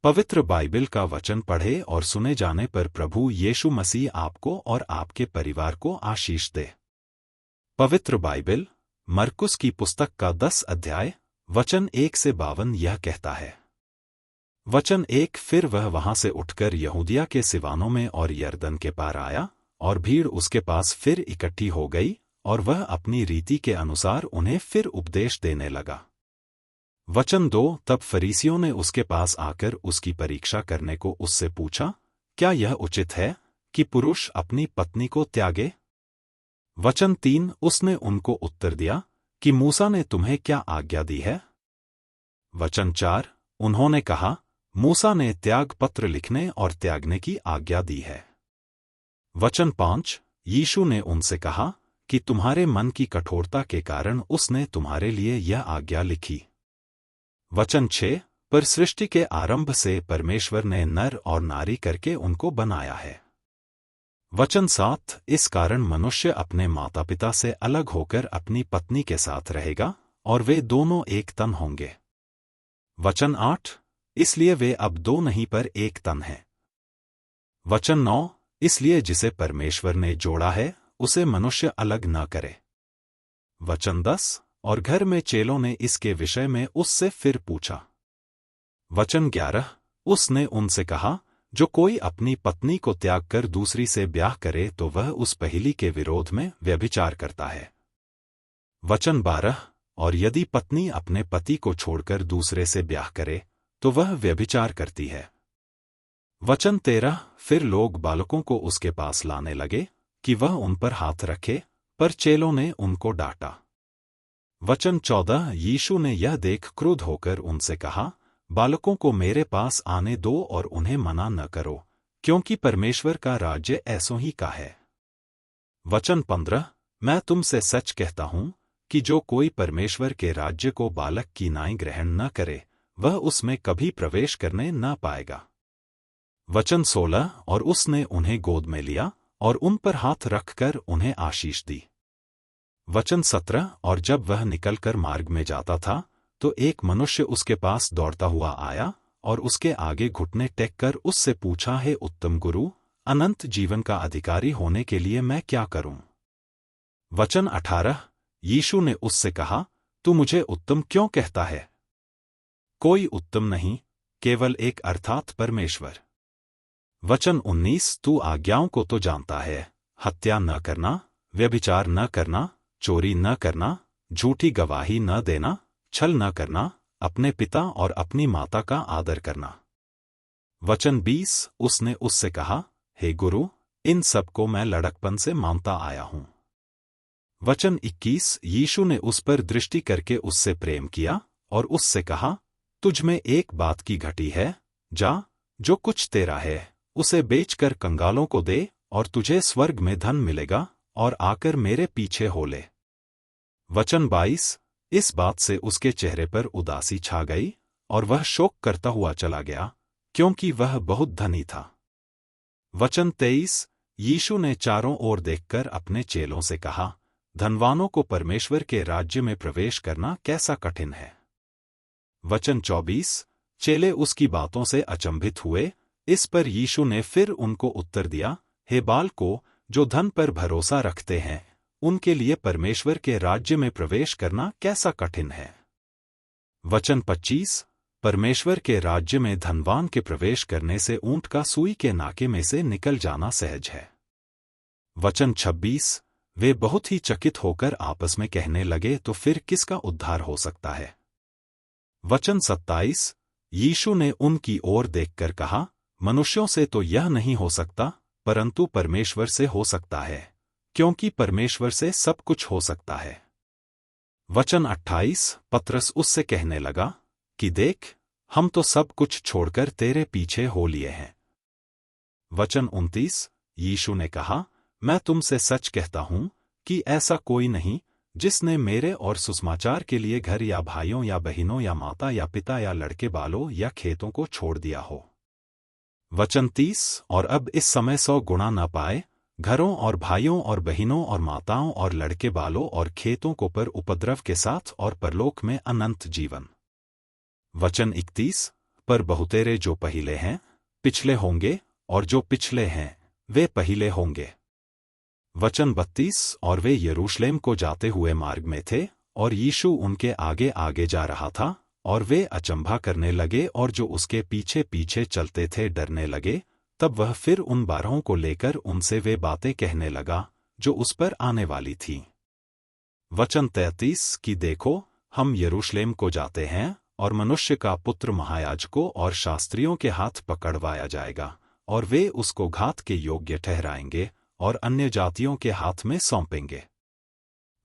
पवित्र बाइबल का वचन पढ़े और सुने जाने पर प्रभु यीशु मसीह आपको और आपके परिवार को आशीष दे। पवित्र बाइबल मरकुस की पुस्तक का 10 अध्याय वचन 1 से 52 यह कहता है। वचन 1 फिर वह वहां से उठकर यहूदिया के सिवानों में और यरदन के पार आया, और भीड़ उसके पास फिर इकट्ठी हो गई, और वह अपनी रीति के अनुसार उन्हें फिर उपदेश देने लगा। वचन 2 तब फरीसियों ने उसके पास आकर उसकी परीक्षा करने को उससे पूछा, क्या यह उचित है कि पुरुष अपनी पत्नी को त्यागे? वचन 3 उसने उनको उत्तर दिया कि मूसा ने तुम्हें क्या आज्ञा दी है? वचन 4 उन्होंने कहा, मूसा ने त्याग पत्र लिखने और त्यागने की आज्ञा दी है। वचन 5 यीशु ने उनसे कहा कि तुम्हारे मन की कठोरता के कारण उसने तुम्हारे लिए यह आज्ञा लिखी। वचन 6 पर सृष्टि के आरंभ से परमेश्वर ने नर और नारी करके उनको बनाया है। वचन 7 इस कारण मनुष्य अपने माता पिता से अलग होकर अपनी पत्नी के साथ रहेगा, और वे दोनों एक तन होंगे। वचन 8 इसलिए वे अब दो नहीं पर एक तन हैं। वचन 9 इसलिए जिसे परमेश्वर ने जोड़ा है उसे मनुष्य अलग न करे। वचन 10 और घर में चेलों ने इसके विषय में उससे फिर पूछा। वचन 11 उसने उनसे कहा, जो कोई अपनी पत्नी को त्याग कर दूसरी से ब्याह करे तो वह उस पहली के विरोध में व्यभिचार करता है। वचन 12 और यदि पत्नी अपने पति को छोड़कर दूसरे से ब्याह करे तो वह व्यभिचार करती है। वचन 13 फिर लोग बालकों को उसके पास लाने लगे कि वह उन पर हाथ रखे, पर चेलों ने उनको डांटा। वचन 14 यीशु ने यह देख क्रुद्ध होकर उनसे कहा, बालकों को मेरे पास आने दो और उन्हें मना न करो, क्योंकि परमेश्वर का राज्य ऐसों ही का है। वचन 15 मैं तुमसे सच कहता हूं कि जो कोई परमेश्वर के राज्य को बालक की नाई ग्रहण न करे वह उसमें कभी प्रवेश करने न पाएगा। वचन 16 और उसने उन्हें गोद में लिया और उन पर हाथ रखकर उन्हें आशीष दी। वचन 17 और जब वह निकलकर मार्ग में जाता था तो एक मनुष्य उसके पास दौड़ता हुआ आया और उसके आगे घुटने टेक कर उससे पूछा, हे उत्तम गुरु, अनंत जीवन का अधिकारी होने के लिए मैं क्या करूं? वचन 18 यीशु ने उससे कहा, तू मुझे उत्तम क्यों कहता है? कोई उत्तम नहीं, केवल एक अर्थात परमेश्वर। वचन 19 तू आज्ञाओं को तो जानता है, हत्या न करना, व्यभिचार न करना, चोरी न करना, झूठी गवाही न देना, छल न करना, अपने पिता और अपनी माता का आदर करना। वचन 20 उसने उससे कहा, हे गुरु, इन सब को मैं लड़कपन से मानता आया हूं। वचन 21 यीशु ने उस पर दृष्टि करके उससे प्रेम किया और उससे कहा, तुझ में एक बात की घटी है, जा, जो कुछ तेरा है उसे बेचकर कंगालों को दे और तुझे स्वर्ग में धन मिलेगा, और आकर मेरे पीछे हो ले। वचन 22 इस बात से उसके चेहरे पर उदासी छा गई और वह शोक करता हुआ चला गया, क्योंकि वह बहुत धनी था। वचन 23 यीशु ने चारों ओर देखकर अपने चेलों से कहा, धनवानों को परमेश्वर के राज्य में प्रवेश करना कैसा कठिन है। वचन 24 चेले उसकी बातों से अचंभित हुए। इस पर यीशु ने फिर उनको उत्तर दिया, हे बालकों, जो धन पर भरोसा रखते हैं उनके लिए परमेश्वर के राज्य में प्रवेश करना कैसा कठिन है। वचन 25 परमेश्वर के राज्य में धनवान के प्रवेश करने से ऊंट का सुई के नाके में से निकल जाना सहज है। वचन 26 वे बहुत ही चकित होकर आपस में कहने लगे, तो फिर किसका उद्धार हो सकता है। वचन 27 यीशु ने उनकी ओर देखकर कहा, मनुष्यों से तो यह नहीं हो सकता, परंतु परमेश्वर से हो सकता है, क्योंकि परमेश्वर से सब कुछ हो सकता है। वचन 28 पतरस उससे कहने लगा कि देख, हम तो सब कुछ छोड़कर तेरे पीछे हो लिए हैं। वचन 29 यीशु ने कहा, मैं तुमसे सच कहता हूं कि ऐसा कोई नहीं जिसने मेरे और सुसमाचार के लिए घर या भाइयों या बहनों या माता या पिता या लड़के बालों या खेतों को छोड़ दिया हो। वचन 30 और अब इस समय 100 गुणा न पाए, घरों और भाइयों और बहनों और माताओं और लड़के बालों और खेतों को पर उपद्रव के साथ और परलोक में अनंत जीवन। वचन 31 पर बहुतेरे जो पहिले हैं पिछले होंगे, और जो पिछले हैं वे पहिले होंगे। वचन 32 और वे यरूशलेम को जाते हुए मार्ग में थे, और यीशु उनके आगे आगे जा रहा था, और वे अचंभा करने लगे, और जो उसके पीछे पीछे चलते थे डरने लगे। तब वह फिर उन 12 को लेकर उनसे वे बातें कहने लगा जो उस पर आने वाली थीं। वचन 33 कि देखो, हम यरूशलेम को जाते हैं, और मनुष्य का पुत्र महायाजकों और शास्त्रियों के हाथ पकड़वाया जाएगा, और वे उसको घात के योग्य ठहराएंगे और अन्य जातियों के हाथ में सौंपेंगे।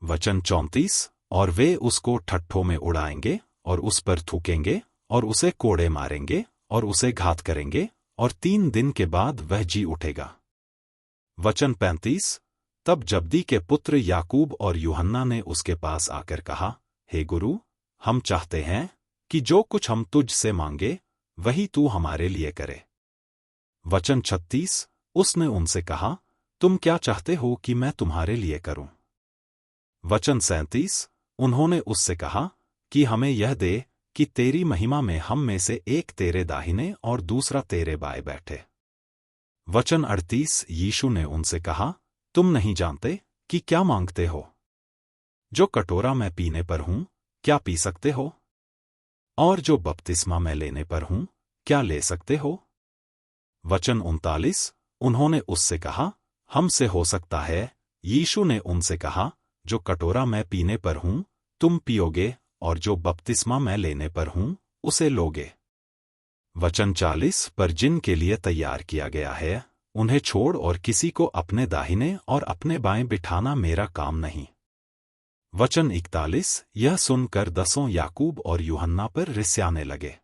वचन 34 और वे उसको ठट्ठों में उड़ाएंगे और उस पर थूकेंगे और उसे कोड़े मारेंगे और उसे घात करेंगे, और 3 दिन के बाद वह जी उठेगा। वचन 35 तब जब्दी के पुत्र याकूब और यूहन्ना ने उसके पास आकर कहा, हे गुरु, हम चाहते हैं कि जो कुछ हम तुझ से मांगे वही तू हमारे लिए करे। वचन 36 उसने उनसे कहा, तुम क्या चाहते हो कि मैं तुम्हारे लिए करूं? वचन 37 उन्होंने उससे कहा कि हमें यह दे कि तेरी महिमा में हम में से एक तेरे दाहिने और दूसरा तेरे बाएं बैठे। वचन 38 यीशु ने उनसे कहा, तुम नहीं जानते कि क्या मांगते हो? जो कटोरा मैं पीने पर हूं क्या पी सकते हो? और जो बपतिस्मा मैं लेने पर हूं क्या ले सकते हो? वचन 39 उन्होंने उससे कहा, हमसे हो सकता है। यीशु ने उनसे कहा, जो कटोरा मैं पीने पर हूं तुम पियोगे, और जो बपतिस्मा मैं लेने पर हूं उसे लोगे। वचन 40 पर जिनके लिए तैयार किया गया है उन्हें छोड़ और किसी को अपने दाहिने और अपने बाएं बिठाना मेरा काम नहीं। वचन 41 यह सुनकर 10 याकूब और यूहन्ना पर रिस्याने लगे।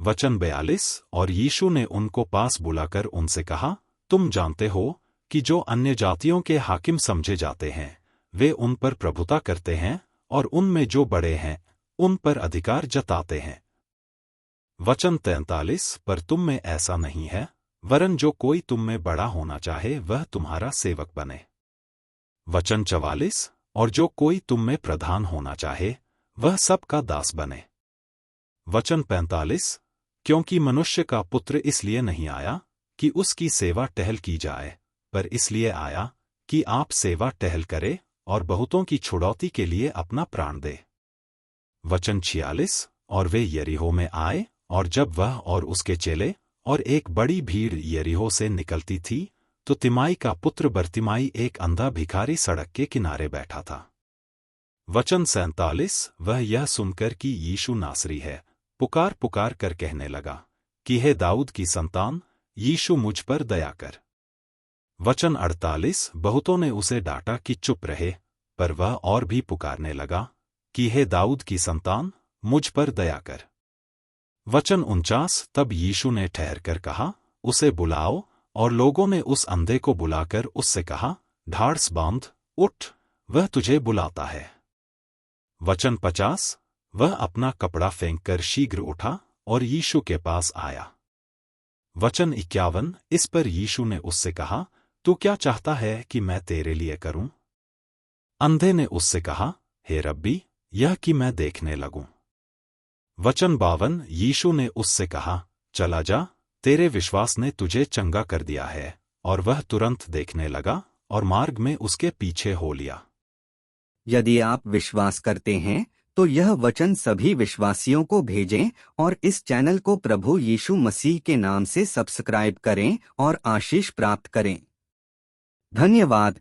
वचन 42 और यीशु ने उनको पास बुलाकर उनसे कहा, तुम जानते हो कि जो अन्य जातियों के हाकिम समझे जाते हैं वे उन पर प्रभुता करते हैं, और उनमें जो बड़े हैं उन पर अधिकार जताते हैं। वचन 43 पर तुम में ऐसा नहीं है, वरन जो कोई तुम में बड़ा होना चाहे वह तुम्हारा सेवक बने। वचन 44 और जो कोई तुम में प्रधान होना चाहे वह सबका दास बने। वचन 45 क्योंकि मनुष्य का पुत्र इसलिए नहीं आया कि उसकी सेवा टहल की जाए, पर इसलिए आया कि आप सेवा टहल करे और बहुतों की छुड़ौती के लिए अपना प्राण दे। वचन 46 और वे यरीहो में आए, और जब वह और उसके चेले और एक बड़ी भीड़ यरीहो से निकलती थी, तो तिमाई का पुत्र बरतिमाई एक अंधा भिखारी सड़क के किनारे बैठा था। वचन 47 वह यह सुनकर कि यीशु नासरी है पुकार पुकार कर कहने लगा कि हे दाऊद की संतान, यीशु मुझ पर दया कर। वचन 48 बहुतों ने उसे डांटा कि चुप रहे, पर वह और भी पुकारने लगा कि हे दाऊद की संतान, मुझ पर दया कर। वचन 49 तब यीशु ने ठहरकर कहा, उसे बुलाओ, और लोगों ने उस अंधे को बुलाकर उससे कहा, ढाढ़स बांध, उठ, वह तुझे बुलाता है। वचन 50 वह अपना कपड़ा फेंककर शीघ्र उठा और यीशु के पास आया। वचन 51 इस पर यीशु ने उससे कहा, तू क्या चाहता है कि मैं तेरे लिए करूं? अंधे ने उससे कहा, हे रब्बी, यह कि मैं देखने लगूं। वचन 52 यीशु ने उससे कहा, चला जा, तेरे विश्वास ने तुझे चंगा कर दिया है, और वह तुरंत देखने लगा और मार्ग में उसके पीछे हो लिया। यदि आप विश्वास करते हैं तो यह वचन सभी विश्वासियों को भेजें और इस चैनल को प्रभु यीशु मसीह के नाम से सब्सक्राइब करें और आशीष प्राप्त करें। धन्यवाद।